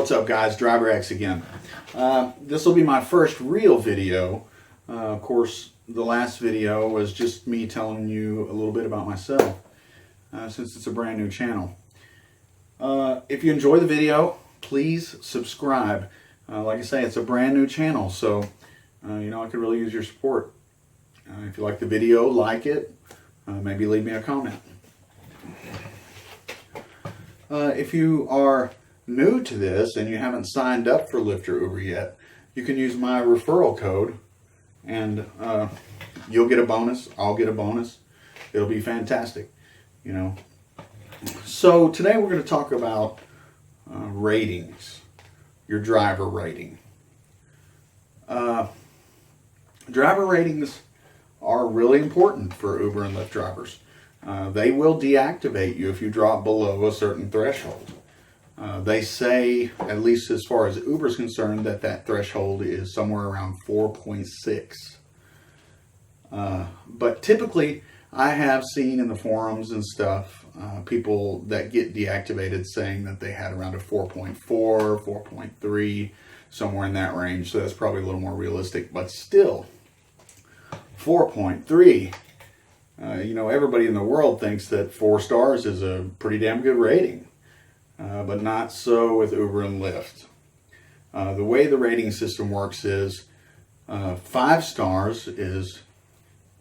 what's up guys, Driver X again. This will be my first real video. Of course, the last video was just me telling you a little bit about myself, since it's a brand new channel. If you enjoy the video, please subscribe. Like I say, it's a brand new channel, so you know, I could really use your support. If you like the video, like it, maybe leave me a comment. If you are new to this and you haven't signed up for Lyft or Uber yet, you can use my referral code and you'll get a bonus, I'll get a bonus. It'll be fantastic, you know. So today we're going to talk about ratings, your driver rating. Driver ratings are really important for Uber and Lyft drivers. They will deactivate you if you drop below a certain threshold. They say, at least as far as Uber is concerned, that threshold is somewhere around 4.6. But typically, I have seen in the forums and stuff, people that get deactivated saying that they had around a 4.4, 4.3, somewhere in that range. So that's probably a little more realistic, but still, 4.3. You know, everybody in the world thinks that 4 stars is a pretty damn good rating, but not so with Uber and Lyft. The way the rating system works is 5 stars is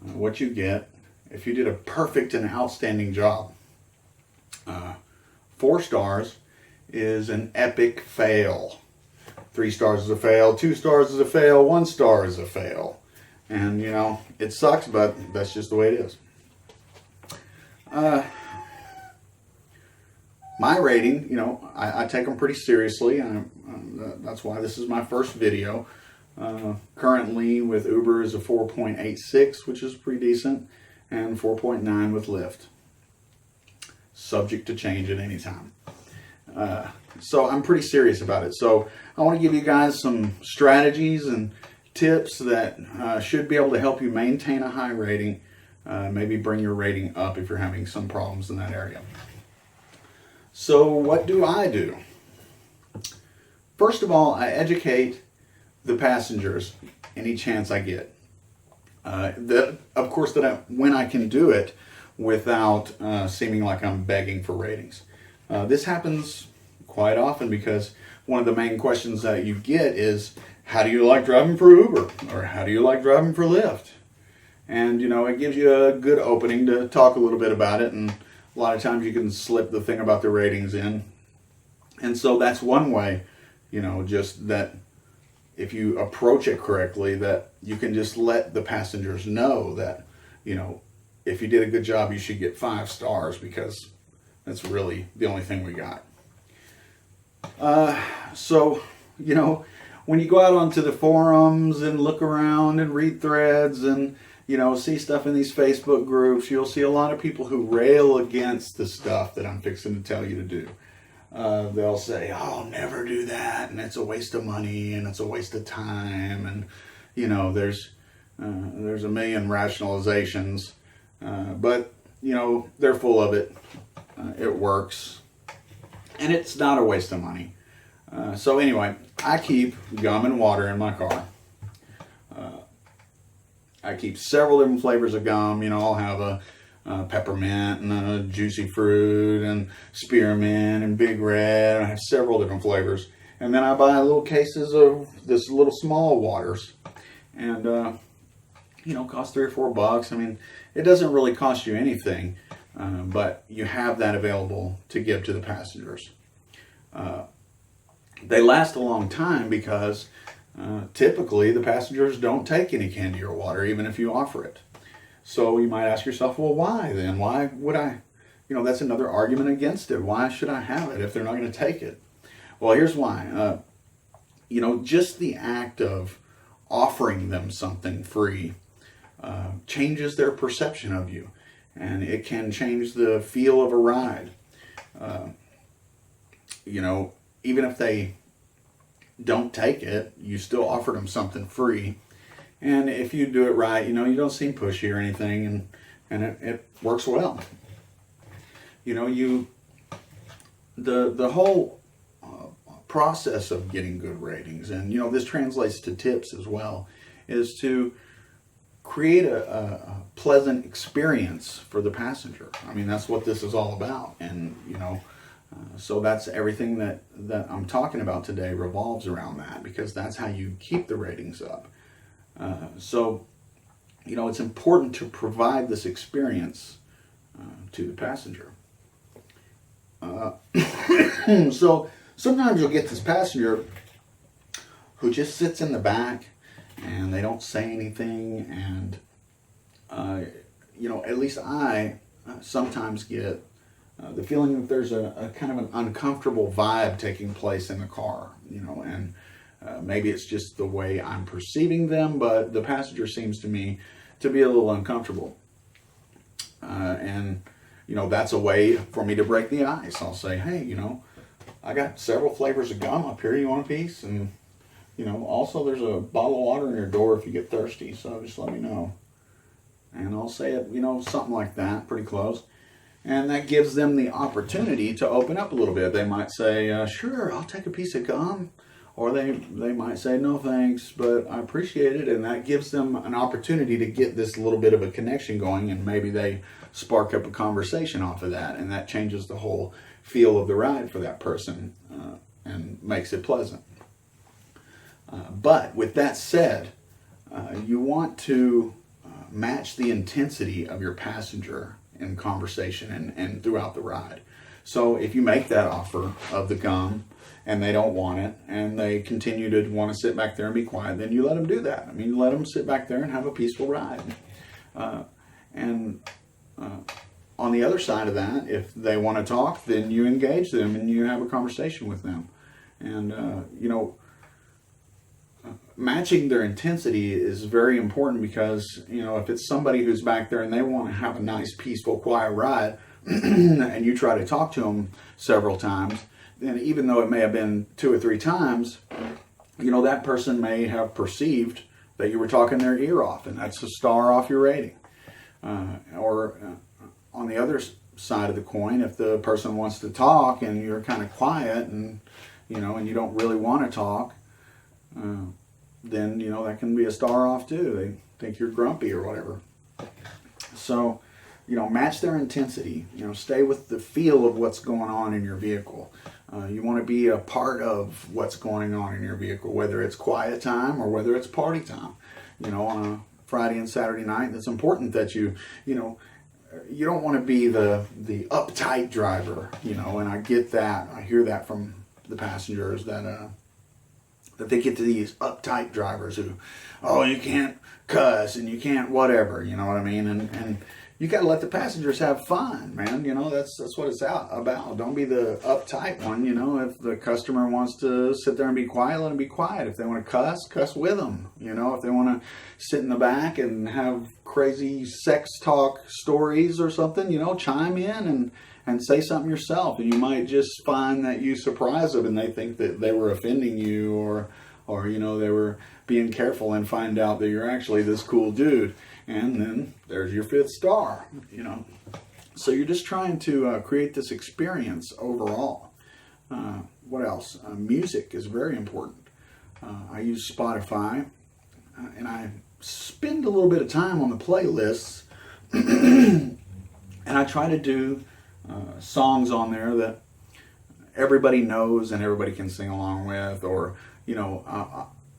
what you get if you did a perfect and outstanding job. 4 stars is an epic fail. 3 stars is a fail, 2 stars is a fail, 1 star is a fail. And, you know, it sucks, but that's just the way it is. My rating, you know, I take them pretty seriously. That's why this is my first video. Currently with Uber is a 4.86, which is pretty decent, and 4.9 with Lyft. Subject to change at any time. So I'm pretty serious about it. So I want to give you guys some strategies and tips that should be able to help you maintain a high rating, maybe bring your rating up if you're having some problems in that area. So what do I do? First of all, I educate the passengers any chance I get. Of course, when I can do it without seeming like I'm begging for ratings. This happens quite often because one of the main questions that you get is, how do you like driving for Uber? Or how do you like driving for Lyft? And, you know, it gives you a good opening to talk a little bit about it. And a lot of times you can slip the thing about the ratings in. And so that's one way, you know, just that if you approach it correctly, that you can just let the passengers know that, you know, if you did a good job, you should get 5 stars because that's really the only thing we got. So, you know, when you go out onto the forums and look around and read threads and, you know, see stuff in these Facebook groups, you'll see a lot of people who rail against the stuff that I'm fixing to tell you to do. They'll say, oh, never do that, and it's a waste of money, and it's a waste of time, and, you know, there's a million rationalizations, but, you know, they're full of it. It works, and it's not a waste of money. So anyway, I keep gum and water in my car. I keep several different flavors of gum. You know, I'll have a peppermint and a juicy fruit and spearmint and big red. I have several different flavors. And then I buy little cases of this little small waters. And, you know, cost $3 or $4. I mean, it doesn't really cost you anything, but you have that available to give to the passengers. They last a long time because typically the passengers don't take any candy or water, even if you offer it. So you might ask yourself, well, why then? Why would I? You know, that's another argument against it. Why should I have it if they're not going to take it? Well, here's why. You know, just the act of offering them something free changes their perception of you, and it can change the feel of a ride. You know, even if they don't take it, you still offered them something free. And if you do it right, you know, you don't seem pushy or anything, and it works well. You know, the whole process of getting good ratings, and this translates to tips as well, is to create a pleasant experience for the passenger. I mean, that's what this is all about. And so that's everything that I'm talking about today revolves around that, because that's how you keep the ratings up. So it's important to provide this experience to the passenger. So sometimes you'll get this passenger who just sits in the back and they don't say anything, and at least I sometimes get the feeling that there's a kind of an uncomfortable vibe taking place in the car, and maybe it's just the way I'm perceiving them, but the passenger seems to me to be a little uncomfortable. And that's a way for me to break the ice. I'll say, hey, I got several flavors of gum up here. You want a piece? And, also there's a bottle of water in your door if you get thirsty, so just let me know. And I'll say it, something like that, pretty close. And that gives them the opportunity to open up a little bit. They might say, sure, I'll take a piece of gum. Or they might say, no thanks, but I appreciate it. And that gives them an opportunity to get this little bit of a connection going, and maybe they spark up a conversation off of that. And that changes the whole feel of the ride for that person and makes it pleasant. But with that said, you want to match the intensity of your passenger in conversation and throughout the ride. So if you make that offer of the gum and they don't want it and they continue to want to sit back there and be quiet, then you let them do that. I mean, you let them sit back there and have a peaceful ride. On the other side of that, if they want to talk, then you engage them and you have a conversation with them. And, matching their intensity is very important, because, if it's somebody who's back there and they want to have a nice, peaceful, quiet ride, and you try to talk to them several times, then even though it may have been 2 or 3 times, that person may have perceived that you were talking their ear off, and that's a star off your rating. Or on the other side of the coin, if the person wants to talk and you're kind of quiet and you don't really want to talk, then that can be a star off too. They think you're grumpy or whatever. So match their intensity. Stay with the feel of what's going on in your vehicle. You want to be a part of what's going on in your vehicle, whether it's quiet time or whether it's party time. On a Friday and Saturday night, it's important that you don't want to be the uptight driver. And I get that. I hear that from the passengers that they get to these uptight drivers who, you can't cuss and you can't whatever. You know what I mean? And you got to let the passengers have fun, man. That's what it's about. Don't be the uptight one. If the customer wants to sit there and be quiet, let them be quiet. If they want to cuss with them. If they want to sit in the back and have crazy sex talk stories or something, chime in and say something yourself. And you might just find that you surprise them and they think that they were offending you or they were being careful, and find out that you're actually this cool dude. And then there's your 5th star, So you're just trying to create this experience overall. What else? Music is very important. I use Spotify, and I spend a little bit of time on the playlists, and I try to do songs on there that everybody knows and everybody can sing along with, or,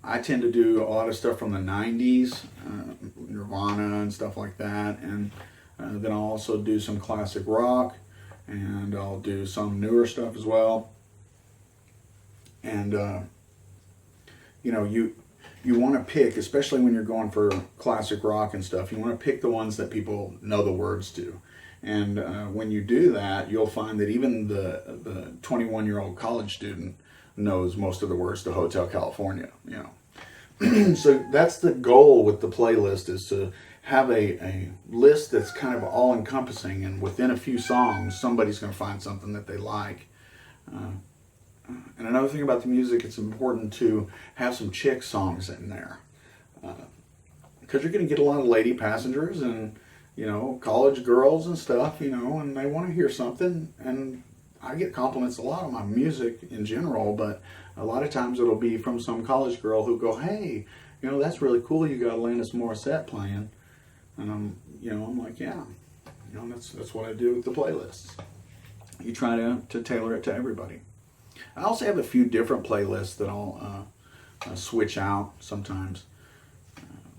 I tend to do a lot of stuff from the 90s, Nirvana and stuff like that, and then I'll also do some classic rock, and I'll do some newer stuff as well. And you want to pick, especially when you're going for classic rock and stuff, you want to pick the ones that people know the words to. And when you do that, you'll find that even the 21-year-old college student knows most of the words to Hotel California, So that's the goal with the playlist, is to have a list that's kind of all-encompassing, and within a few songs, somebody's going to find something that they like. And another thing about the music, it's important to have some chick songs in there, because you're going to get a lot of lady passengers and college girls and stuff, and they want to hear something, and I get compliments a lot on my music in general, but a lot of times it'll be from some college girl who go, "Hey, that's really cool. You got Alanis Morissette playing," and I'm like, "Yeah, that's what I do with the playlists. You try to tailor it to everybody." I also have a few different playlists that I'll switch out sometimes,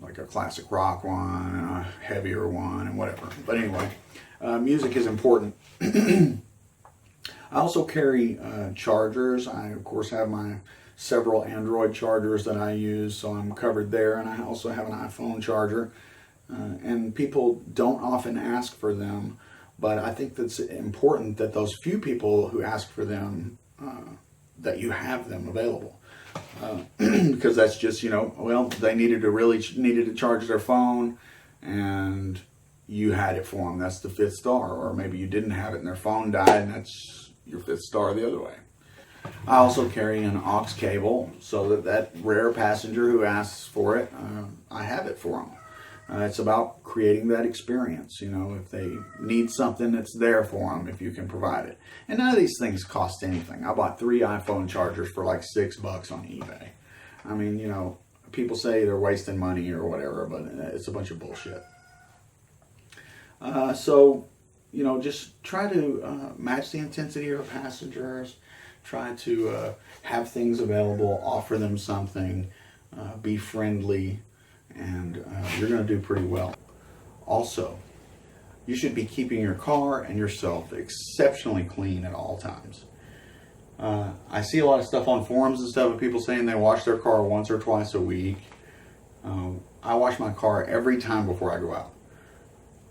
like a classic rock one and a heavier one and whatever. But anyway, music is important. I also carry chargers. I, of course, have my several Android chargers that I use, so I'm covered there. And I also have an iPhone charger. And people don't often ask for them, but I think that's important that those few people who ask for them, that you have them available. Because that's just, they needed to charge their phone, and you had it for them. That's the 5th star. Or maybe you didn't have it and their phone died, and that's your 5th star the other way. I also carry an aux cable, so that rare passenger who asks for it, I have it for them. It's about creating that experience. If they need something, it's there for them if you can provide it. And none of these things cost anything. I bought 3 iPhone chargers for like $6 on eBay. I mean, people say they're wasting money or whatever, but it's a bunch of bullshit. So, just try to match the intensity of your passengers. Try to have things available, offer them something, be friendly, and you're going to do pretty well. Also, you should be keeping your car and yourself exceptionally clean at all times. I see a lot of stuff on forums and stuff of people saying they wash their car once or twice a week. I wash my car every time before I go out.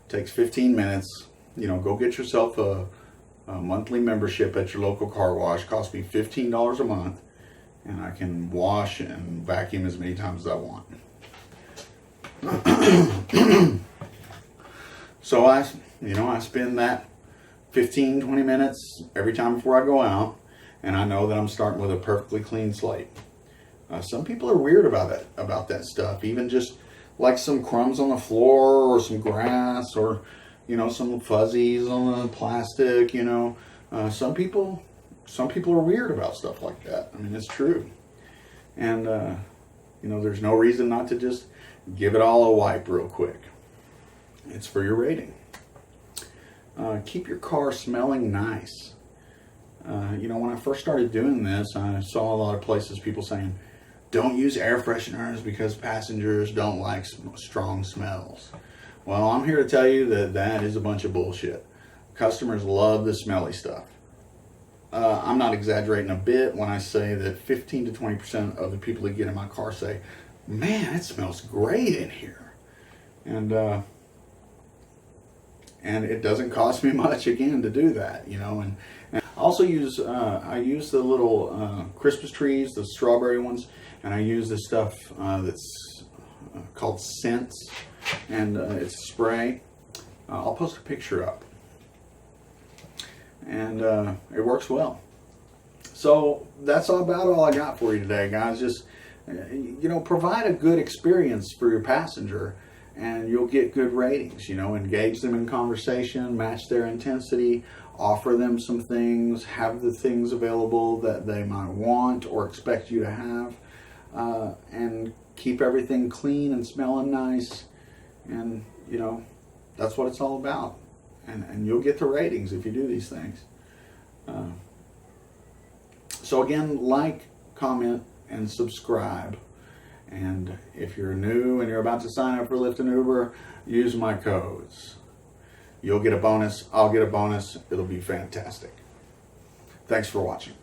It takes 15 minutes. Go get yourself a monthly membership at your local car wash. Costs me $15 a month, and I can wash and vacuum as many times as I want. So I spend that 15-20 minutes every time before I go out, and I know that I'm starting with a perfectly clean slate. Some people are weird about that stuff, even just like some crumbs on the floor or some grass or some fuzzies on the plastic. Some people are weird about stuff like that. I mean, it's true. And there's no reason not to just give it all a wipe real quick. It's for your rating. Keep your car smelling nice. When I first started doing this, I saw a lot of places people saying, don't use air fresheners because passengers don't like strong smells. Well, I'm here to tell you that is a bunch of bullshit. Customers love the smelly stuff. I'm not exaggerating a bit when I say that 15 to 20% of the people that get in my car say, "Man, it smells great in here." And it doesn't cost me much, again, to do that, And I also use the little Christmas trees, the strawberry ones, and I use this stuff that's called Scents, and it's a spray. I'll post a picture up, and it works well. So that's about all I got for you today, guys. Just provide a good experience for your passenger, and you'll get good ratings. Engage them in conversation, match their intensity, offer them some things, have the things available that they might want or expect you to have, and keep everything clean and smelling nice. And that's what it's all about. And you'll get the ratings if you do these things. So again, like, comment, and subscribe. And if you're new and you're about to sign up for Lyft and Uber, use my codes. You'll get a bonus, I'll get a bonus, it'll be fantastic. Thanks for watching.